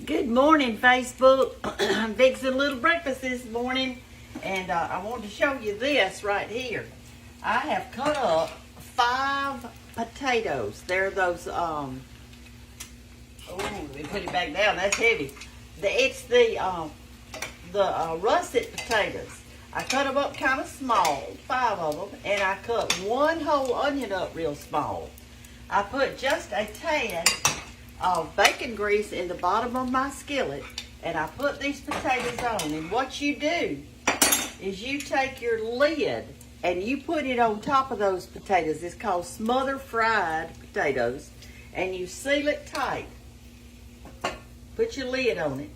Good morning, Facebook. I'm fixing a little breakfast this morning, and I wanted to show you this right here. I have cut up 5 potatoes. They're those, oh, let me put it back down. That's heavy. It's the russet potatoes. I cut them up kind of small, 5 of them, and I cut 1 whole onion up real small. I put just a tad of bacon grease in the bottom of my skillet, and I put these potatoes on. And what you do is you take your lid and you put it on top of those potatoes. It's called smother fried potatoes, and you seal it tight. Put your lid on it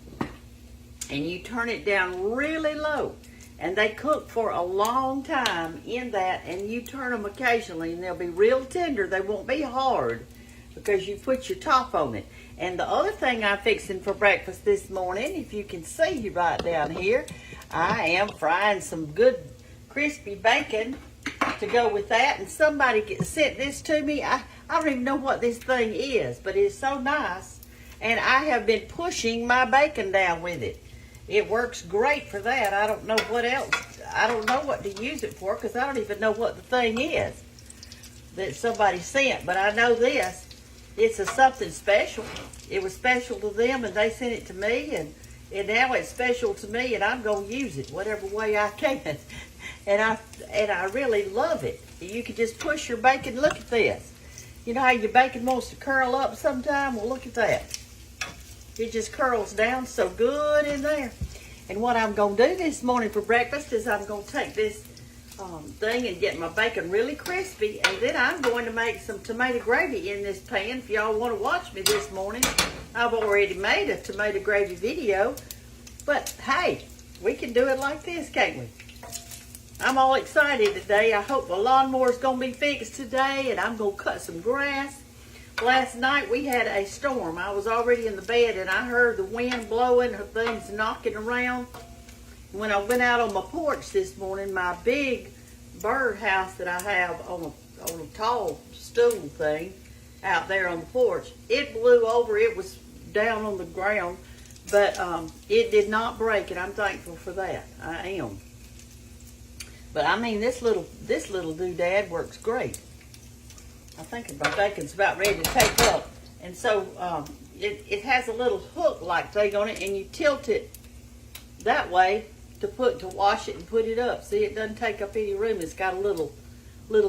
and you turn it down really low, and they cook for a long time in that, and you turn them occasionally and they'll be real tender. They won't be hard because you put your top on it. And the other thing I'm fixing for breakfast this morning, if you can see right down here, I am frying some good crispy bacon to go with that. And somebody sent this to me. I don't even know what this thing is, but it's so nice. And I have been pushing my bacon down with it. It works great for that. I don't know what else. I don't know what to use it for because I don't even know what the thing is that somebody sent. But I know this. It's something special. It was special to them, and they sent it to me, and now it's special to me, and I'm going to use it whatever way I can. And I really love it. You can just push your bacon. Look at this. You know how your bacon wants to curl up sometime? Well, look at that. It just curls down so good in there. And what I'm going to do this morning for breakfast is I'm going to take this thing and get my bacon really crispy, and then I'm going to make some tomato gravy in this pan. If y'all want to watch me this morning, I've already made a tomato gravy video, but hey, we can do it like this, can't we? I'm all excited today. I hope the lawnmower's going to be fixed today, and I'm going to cut some grass. Last night we had a storm. I was already in the bed, and I heard the wind blowing, things knocking around. When I went out on my porch this morning, my big bird house that I have on a tall stool thing out there on the porch, it blew over. It was down on the ground, but it did not break, and I'm thankful for that. I am. But I mean, this little doodad works great. I think my bacon's about ready to take up, and so it has a little hook-like thing on it, and you tilt it that way to wash it and put it up. See, it doesn't take up any room. It's got a little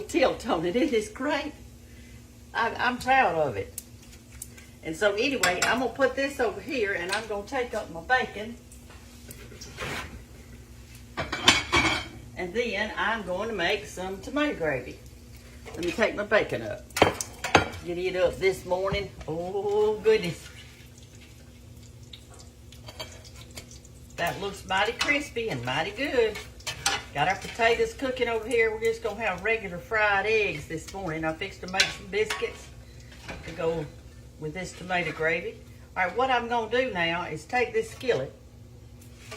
tilt on it. It is great. I'm proud of it. And so anyway, I'm going to put this over here, and I'm going to take up my bacon. And then I'm going to make some tomato gravy. Let me take my bacon up. Get it up this morning. Oh, goodness. That looks mighty crispy and mighty good. Got our potatoes cooking over here. We're just going to have regular fried eggs this morning. I fixed to make some biscuits to go with this tomato gravy. All right, what I'm going to do now is take this skillet,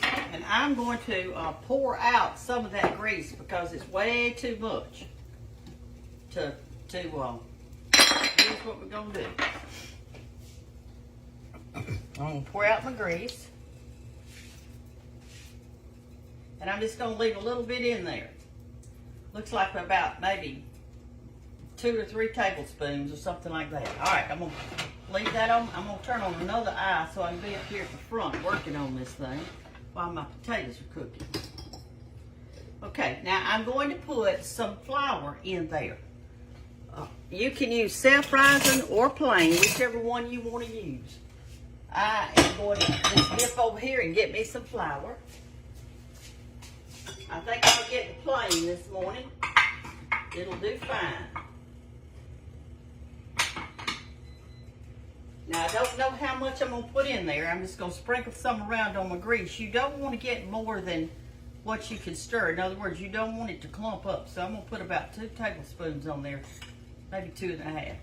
and I'm going to pour out some of that grease because it's way too much to here's what we're going to do. I'm going to pour out my grease. And I'm just going to leave a little bit in there. Looks like about maybe 2 or 3 tablespoons or something like that. All right, I'm going to leave that on. I'm going to turn on another eye so I can be up here at the front working on this thing while my potatoes are cooking. Okay, now I'm going to put some flour in there. You can use self-rising or plain, whichever one you want to use. I am going to just dip over here and get me some flour. I think I'll get the plain this morning. It'll do fine. Now, I don't know how much I'm going to put in there. I'm just going to sprinkle some around on my grease. You don't want to get more than what you can stir. In other words, you don't want it to clump up. So I'm going to put about 2 tablespoons on there, maybe 2.5.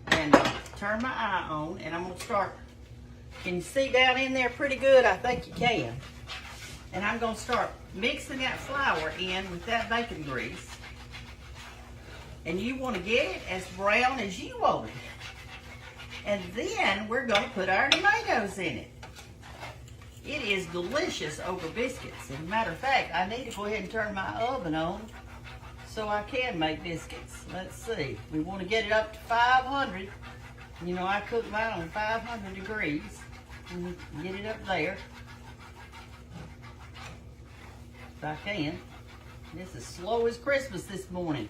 And turn my eye on, and I'm going to start. Can you see down in there pretty good? I think you can. And I'm going to start mixing that flour in with that bacon grease. And you want to get it as brown as you want it. And then we're going to put our tomatoes in it. It is delicious over biscuits. As a matter of fact, I need to go ahead and turn my oven on so I can make biscuits. Let's see. We want to get it up to 500. You know, I cook mine on 500 degrees. Get it up there. If I can. This is slow as Christmas this morning.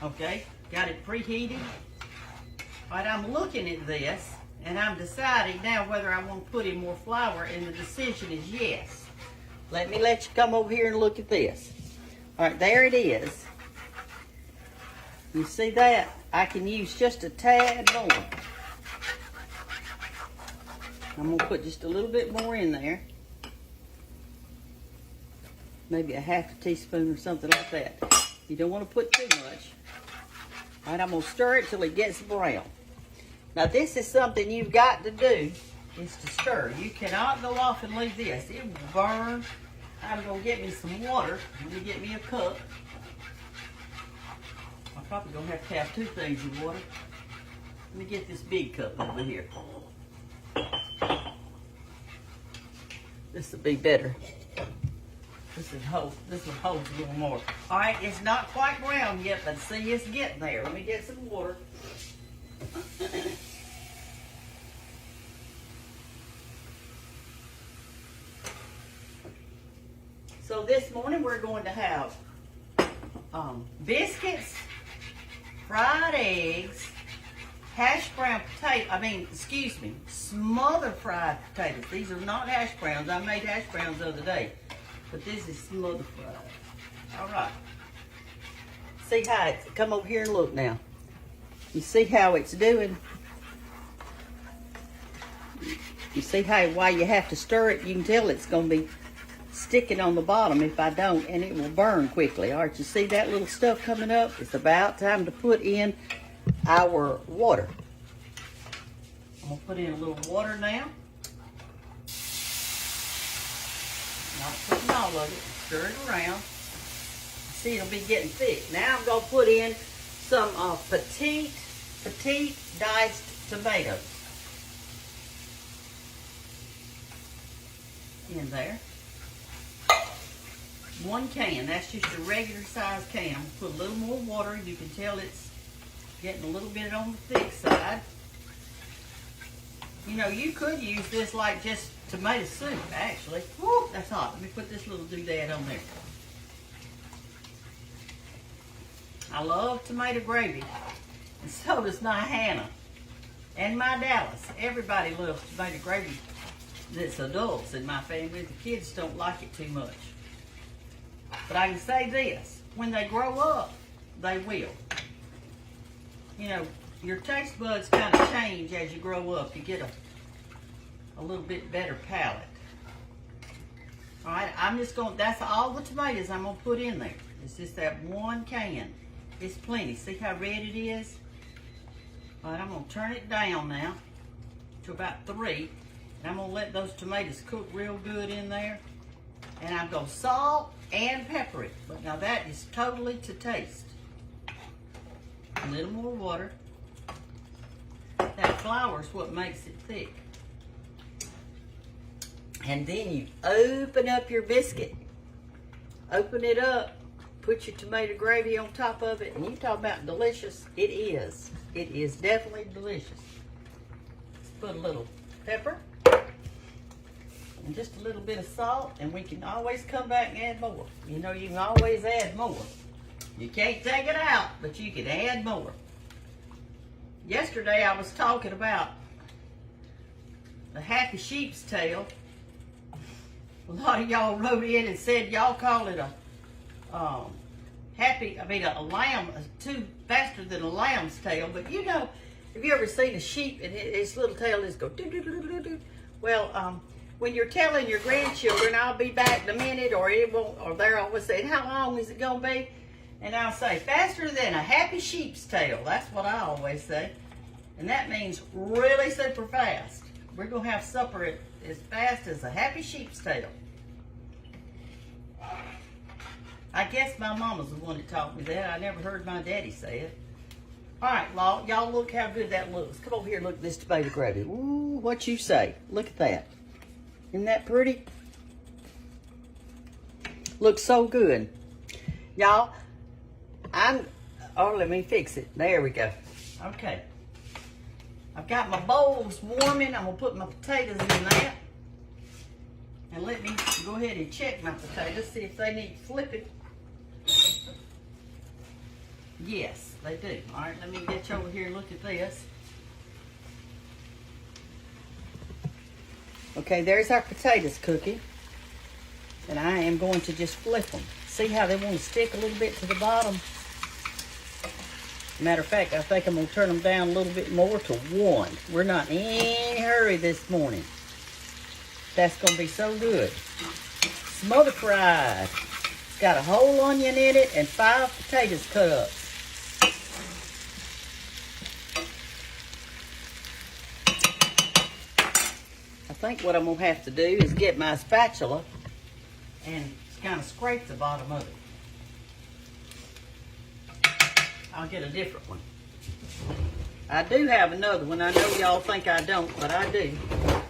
Okay, got it preheated. All right, I'm looking at this, and I'm deciding now whether I want to put in more flour, and the decision is yes. Let me let you come over here and look at this. All right, there it is. You see that? I can use just a tad more. I'm going to put just a little bit more in there. Maybe a half a teaspoon or something like that. You don't want to put too much. All right, I'm going to stir it till it gets brown. Now, this is something you've got to do, is to stir. You cannot go off and leave this. It will burn. I'm going to get me some water. Let me get me a cup. I'm probably going to have 2 things of water. Let me get this big cup over here. This will be better. This will hold a little more. All right, it's not quite brown yet, but see, it's getting there. Let me get some water. So this morning we're going to have biscuits, fried eggs, smothered fried potatoes. These are not hash browns. I made hash browns the other day, but this is smothered fried. All right. See how it's, come over here and look now. You see how it's doing? You see how, why you have to stir it? You can tell it's going to be sticking on the bottom if I don't, and it will burn quickly. All right, you see that little stuff coming up? It's about time to put in our water. I'm going to put in a little water now. Not putting all of it. Stir it around. See, it'll be getting thick. Now I'm going to put in some petite diced tomatoes in there. 1 can. That's just a regular size can. I'm going to put a little more water. You can tell it's getting a little bit on the thick side. You know, you could use this like just tomato soup, actually. Woo, that's hot. Let me put this little doodad on there. I love tomato gravy, and so does my Hannah and my Dallas. Everybody loves tomato gravy. That's adults in my family. The kids don't like it too much. But I can say this, when they grow up, they will. You know, your taste buds kind of change as you grow up. You get a little bit better palate. All right, I'm just going, that's all the tomatoes I'm going to put in there. It's just that 1 can. It's plenty. See how red it is? All right, I'm going to turn it down now to about 3. And I'm going to let those tomatoes cook real good in there. And I'm going to salt and pepper it. But now that is totally to taste. A little more water. That flour is what makes it thick. And then you open up your biscuit. Open it up. Put your tomato gravy on top of it. And you talk about delicious. It is. It is definitely delicious. Let's put a little pepper. And just a little bit of salt, and we can always come back and add more. You know, you can always add more. You can't take it out, but you can add more. Yesterday I was talking about the happy sheep's tail. A lot of y'all wrote in and said y'all call it a lamb, too faster than a lamb's tail. But you know, have you ever seen a sheep and its little tail just go do do do do do? Well, when you're telling your grandchildren, I'll be back in a minute, or it won't, or they're always saying, how long is it going to be? And I'll say, faster than a happy sheep's tail. That's what I always say. And that means really super fast. We're going to have supper as fast as a happy sheep's tail. I guess my mama's the one that taught me that. I never heard my daddy say it. All right, y'all look how good that looks. Come over here and look at this tomato gravy. Ooh, what you say? Look at that. Isn't that pretty? Looks so good. Y'all, let me fix it. There we go. Okay. I've got my bowls warming. I'm gonna put my potatoes in that. And let me go ahead and check my potatoes, see if they need flipping. Yes, they do. All right, let me get you over here and look at this. Okay, there's our potatoes cooking. And I am going to just flip them. See how they want to stick a little bit to the bottom? Matter of fact, I think I'm going to turn them down a little bit more to 1. We're not in any hurry this morning. That's going to be so good. Smother fried. It's got a whole onion in it and 5 potatoes cut up. I think what I'm going to have to do is get my spatula and kind of scrape the bottom of it. I'll get a different one. I do have another one. I know y'all think I don't, but I do. I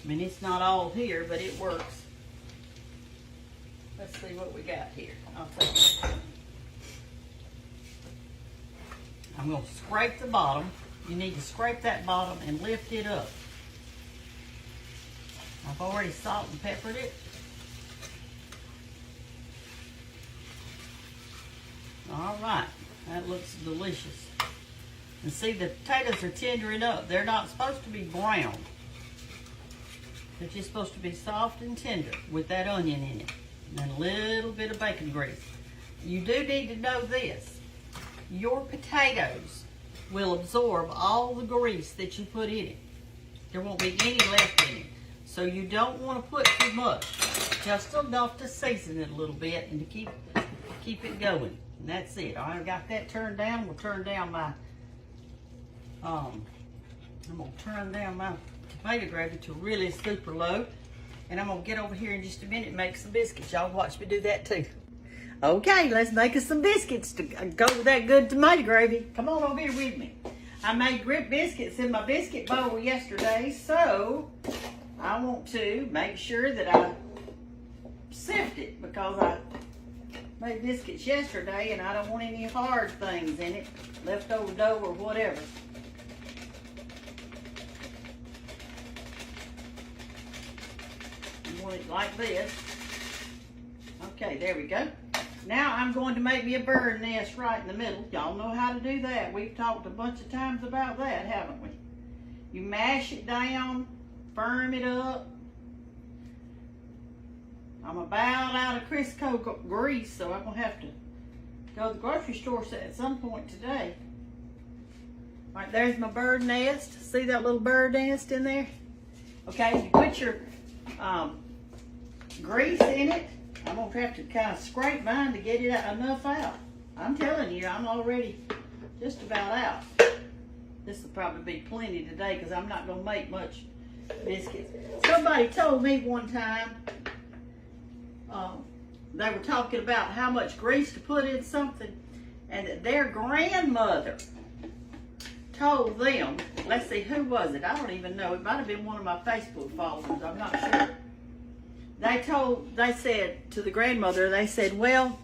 mean, it's not all here, but it works. Let's see what we got here. I'll take it. I'm going to scrape the bottom. You need to scrape that bottom and lift it up. I've already salt and peppered it. All right, that looks delicious. And see, the potatoes are tendering up. They're not supposed to be brown. They're just supposed to be soft and tender with that onion in it. And a little bit of bacon grease. You do need to know this. Your potatoes will absorb all the grease that you put in it. There won't be any left in it. So you don't want to put too much. Just enough to season it a little bit and to keep it going. And that's it. All right, I got that turned down. We'll turn down my, I'm going to turn down my tomato gravy to really super low. And I'm going to get over here in just a minute and make some biscuits. Y'all watch me do that too. Okay, let's make us some biscuits to go with that good tomato gravy. Come on over here with me. I made grip biscuits in my biscuit bowl yesterday, so I want to make sure that I sift it because I made biscuits yesterday and I don't want any hard things in it, leftover dough or whatever. You want it like this. Okay, there we go. Now I'm going to make me a bird nest right in the middle. Y'all know how to do that. We've talked a bunch of times about that, haven't we? You mash it down, firm it up. I'm about out of Crisco grease, so I'm going to have to go to the grocery store at some point today. All right, there's my bird nest. See that little bird nest in there? Okay, you put your grease in it. I'm going to have to kind of scrape mine to get it enough out. I'm telling you, I'm already just about out. This will probably be plenty today because I'm not going to make much biscuits. Somebody told me one time, they were talking about how much grease to put in something, and that their grandmother told them, let's see, who was it? I don't even know. It might have been one of my Facebook followers. I'm not sure. They said to the grandmother, they said, well,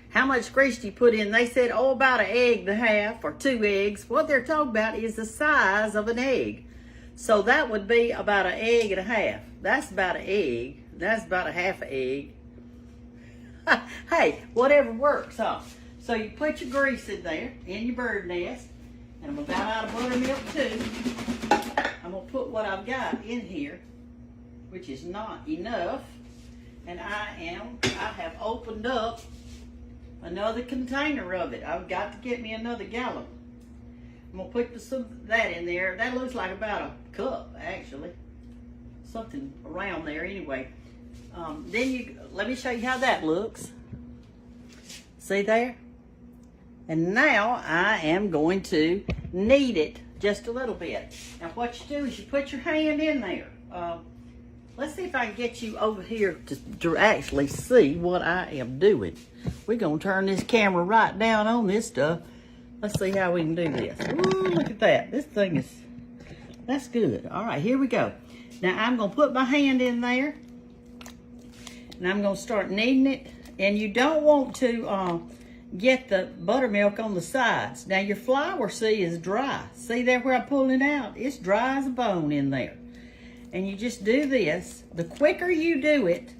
how much grease do you put in? They said, oh, about an egg and a half or 2 eggs. What they're talking about is the size of an egg. So that would be about an egg and a half. That's about an egg. That's about a half an egg. Hey, whatever works, huh? So you put your grease in there, in your bird nest, and I'm about out of buttermilk too. I'm gonna put what I've got in here, which is not enough, and I have opened up another container of it. I've got to get me another gallon. I'm gonna put some of that in there. That looks like about a cup, actually. Something around there anyway. Let me show you how that looks. See there? And now I am going to knead it just a little bit. Now what you do is you put your hand in there. Let's see if I can get you over here to actually see what I am doing. We're gonna turn this camera right down on this stuff Let's see how we can do this. Ooh, look at that. This thing is, that's good. All right, here we go. Now I'm gonna put my hand in there and I'm gonna start kneading it. And you don't want to get the buttermilk on the sides. Now your flour, see, is dry. See there where I'm pulling it out? It's dry as a bone in there. And you just do this. The quicker you do it,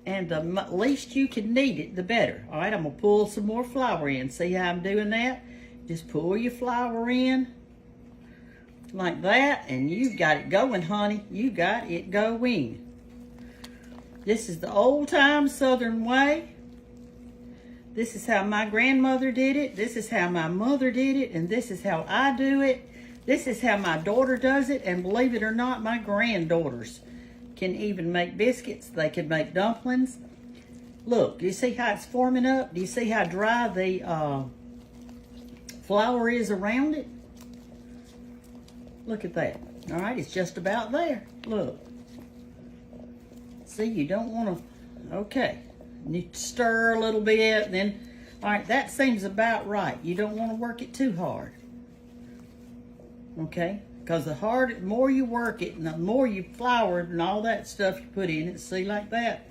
and the least you can knead it, the better. All right, I'm gonna pull some more flour in. See how I'm doing that? Just pull your flour in like that, and you've got it going, honey. You got it going. This is the old-time Southern way. This is how my grandmother did it. This is how my mother did it, and this is how I do it. This is how my daughter does it, and believe it or not, my granddaughters can even make biscuits. They can make dumplings. Look, do you see how it's forming up? Do you see how dry the flour is around it? Look at that. All right, it's just about there. Look. See, you don't want to, okay. You stir a little bit, and then, all right, that seems about right. You don't want to work it too hard. Okay? Because the more you work it, and the more you flour it and all that stuff you put in it, see, like that.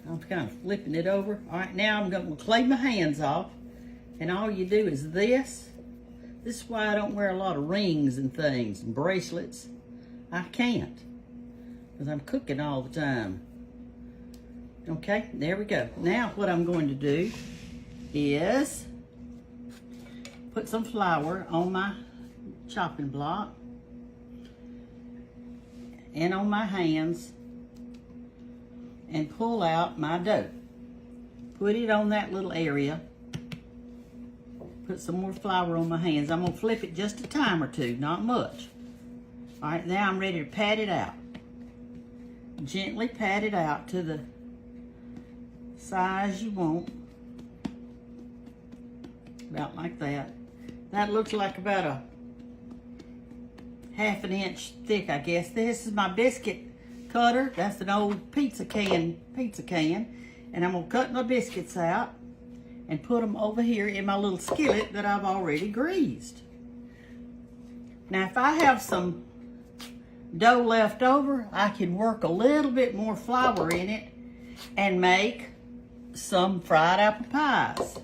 I'm kind of flipping it over. All right, now I'm going to clean my hands off, and all you do is this. This is why I don't wear a lot of rings and things and bracelets. I can't, because I'm cooking all the time. Okay, there we go. Now what I'm going to do is put some flour on my chopping block and on my hands and pull out my dough. Put it on that little area. Put some more flour on my hands. I'm going to flip it just a time or two, not much. All right, now I'm ready to pat it out. Gently pat it out to the size you want. About like that. That looks like about a ½ an inch thick, I guess. This is my biscuit cutter. That's an old pizza can. And I'm going to cut my biscuits out and put them over here in my little skillet that I've already greased. Now, if I have some dough left over, I can work a little bit more flour in it and make some fried apple pies.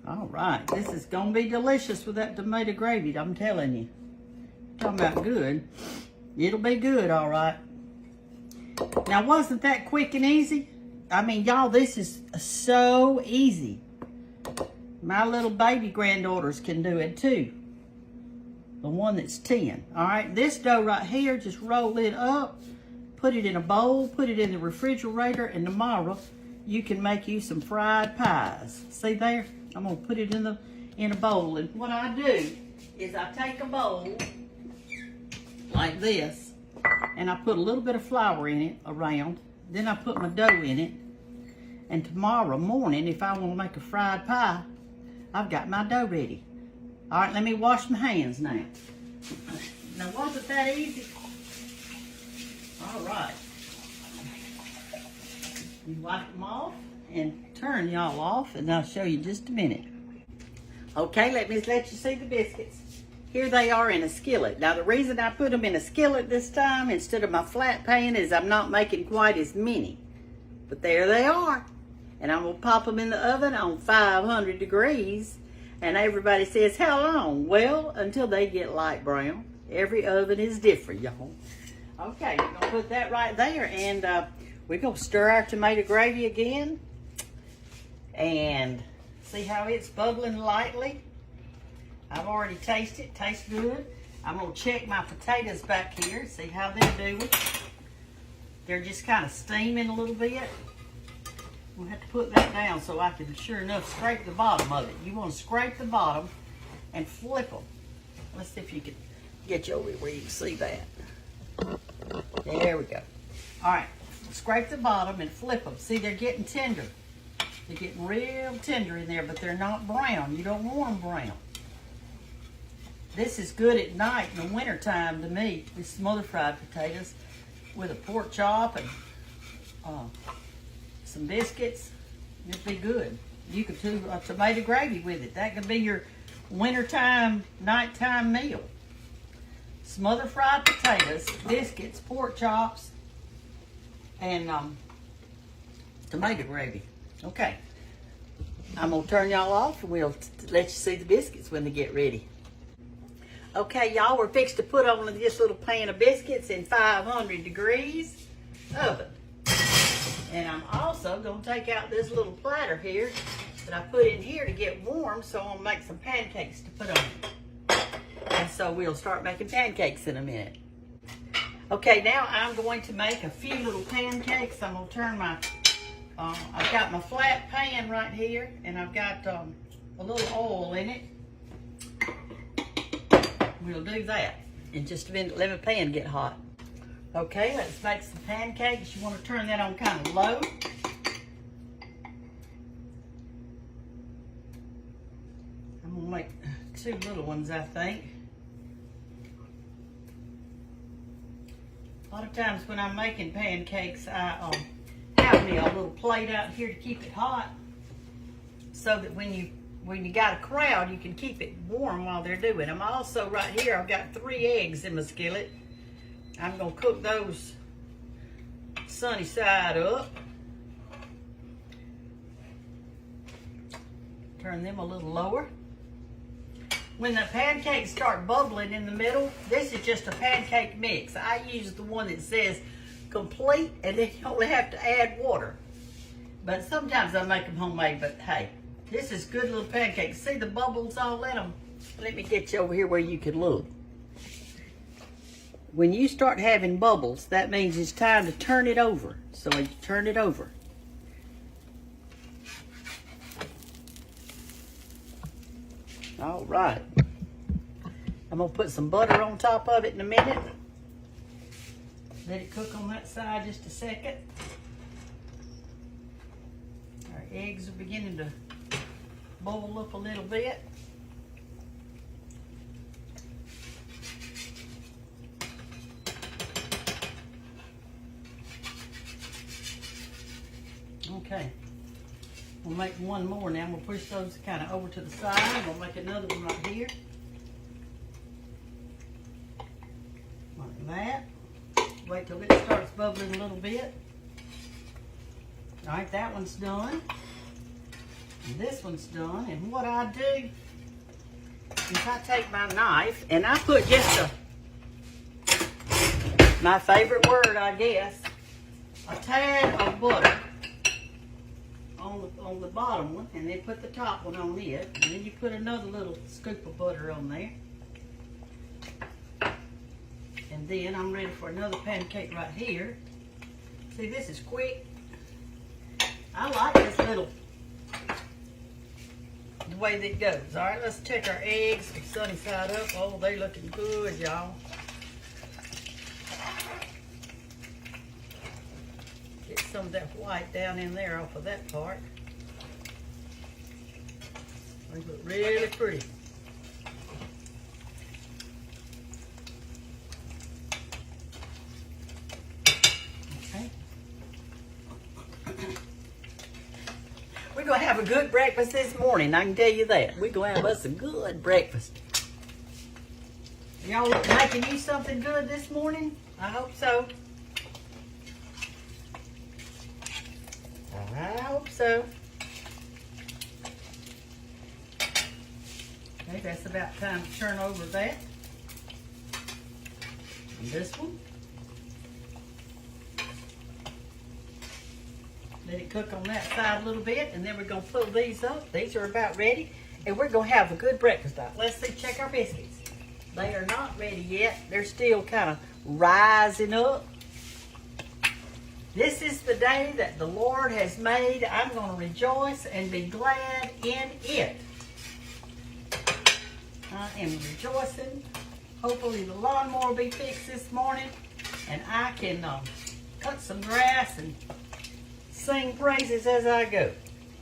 All right, this is gonna be delicious with that tomato gravy, I'm telling you. Talking about good. It'll be good, all right. Now, wasn't that quick and easy? I mean, y'all, this is so easy. My little baby granddaughters can do it too. The one that's 10. All right, this dough right here, just roll it up, put it in a bowl, put it in the refrigerator, and tomorrow you can make you some fried pies. See there? I'm gonna put it in a bowl, and what I do is I take a bowl like this, and I put a little bit of flour in it around. Then I put my dough in it, and tomorrow morning, if I want to make a fried pie, I've got my dough ready. All right, let me wash my hands now. Now, wasn't that easy? All right. You wipe them off and turn y'all off, and I'll show you just a minute. Okay, let me let you see the biscuits. Here they are in a skillet. Now, the reason I put them in a skillet this time instead of my flat pan is I'm not making quite as many. But there they are. And I'm going to pop them in the oven on 500 degrees. And everybody says, how long? Well, until they get light brown. Every oven is different, y'all. Okay, we're going to put that right there. And we're going to stir our tomato gravy again. And see how it's bubbling lightly? I've already tasted it. Tastes good. I'm going to check my potatoes back here. See how they're doing. They're just kind of steaming a little bit. We'll have to put that down so I can, sure enough, scrape the bottom of it. You want to scrape the bottom and flip them. Let's see if you can get you over where you can see that. There we go. All right. Scrape the bottom and flip them. See, they're getting tender. They're getting real tender in there, but they're not brown. You don't want them brown. This is good at night in the wintertime to me. This smothered fried potatoes with a pork chop and some biscuits. It'd be good. You could do a tomato gravy with it. That could be your wintertime, nighttime meal. Smother fried potatoes, biscuits, pork chops, and tomato gravy. Okay. I'm going to turn y'all off and we'll let you see the biscuits when they get ready. Okay, y'all, we're fixed to put on this little pan of biscuits in 500 degrees oven. And I'm also going to take out this little platter here that I put in here to get warm, so I'm going to make some pancakes to put on it. And so we'll start making pancakes in a minute. Okay, now I'm going to make a few little pancakes. I'm going to turn my, I've got my flat pan right here, and I've got a little oil in it. We'll do that in just a minute. Let my pan get hot. Okay, let's make some pancakes. You want to turn that on kind of low. I'm going to make 2 little ones, I think. A lot of times when I'm making pancakes, I have me a little plate out here to keep it hot, so that when you got a crowd, you can keep it warm while they're doing. I'm also right here, I've got 3 eggs in my skillet. I'm gonna cook those sunny side up. Turn them a little lower. When the pancakes start bubbling in the middle, this is just a pancake mix. I use the one that says complete, and then you only have to add water. But sometimes I make them homemade, but hey, this is good little pancakes. See the bubbles all in them? Let me get you over here where you can look. When you start having bubbles, that means it's time to turn it over. So you turn it over. All right. I'm going to put some butter on top of it in a minute. Let it cook on that side just a second. Our eggs are beginning to bubble up a little bit. Okay, we'll make one more now. We'll push those kind of over to the side. We'll make another one right here. Like that. Wait till it starts bubbling a little bit. All right, that one's done. And this one's done. And what I do is I take my knife and I put just my favorite word, I guess, a tad of butter on the bottom one, and then put the top one on it, and then you put another little scoop of butter on there. And then I'm ready for another pancake right here. See, this is quick. I like this little, the way that it goes. All right, let's check our eggs sunny side up. Oh, they looking good, y'all. Get some of that white down in there off of that part. They look really pretty. Okay. We're going to have a good breakfast this morning, I can tell you that. We're going to have us a good breakfast. Y'all making you something good this morning? I hope so. I hope so. Okay, that's about time to turn over that. And this one. Let it cook on that side a little bit, and then we're going to pull these up. These are about ready, and we're going to have a good breakfast. Let's see, check our biscuits. They are not ready yet. They're still kind of rising up. This is the day that the Lord has made. I'm going to rejoice and be glad in it. I am rejoicing. Hopefully the lawnmower will be fixed this morning, and I can cut some grass and sing praises as I go.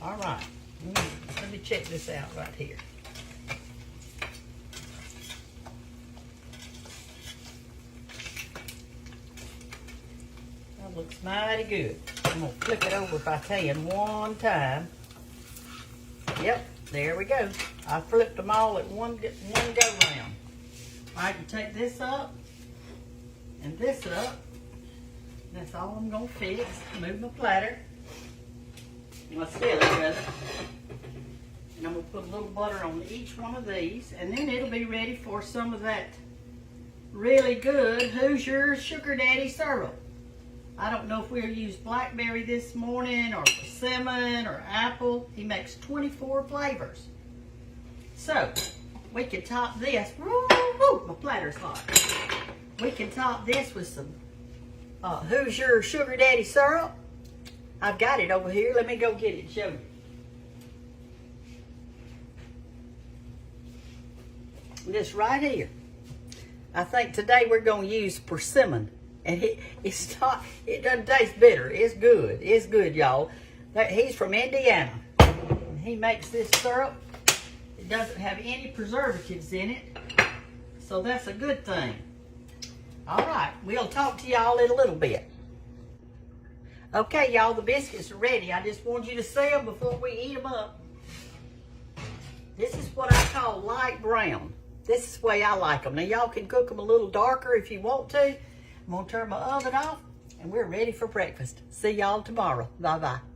All right. Let me check this out right here. That looks mighty good. I'm gonna flip it over if I can one time. Yep, there we go. I flipped them all at one go round. I can take this up and this up. That's all I'm gonna fix. Move my platter. My skillet, rather. And I'm gonna put a little butter on each one of these, and then it'll be ready for some of that really good Hoosier Sugar Daddy syrup. I don't know if we'll use blackberry this morning or persimmon or apple. He makes 24 flavors. So, we can top this. Woo, my platter's hot. We can top this with some Hoosier Sugar Daddy syrup. I've got it over here. Let me go get it and show you. This right here. I think today we're going to use persimmon. And it doesn't taste bitter. It's good. It's good, y'all. He's from Indiana. And he makes this syrup. It doesn't have any preservatives in it. So that's a good thing. All right. We'll talk to y'all in a little bit. Okay, y'all. The biscuits are ready. I just want you to see them before we eat them up. This is what I call light brown. This is the way I like them. Now, y'all can cook them a little darker if you want to. I'm going to turn my oven off, and we're ready for breakfast. See y'all tomorrow. Bye-bye.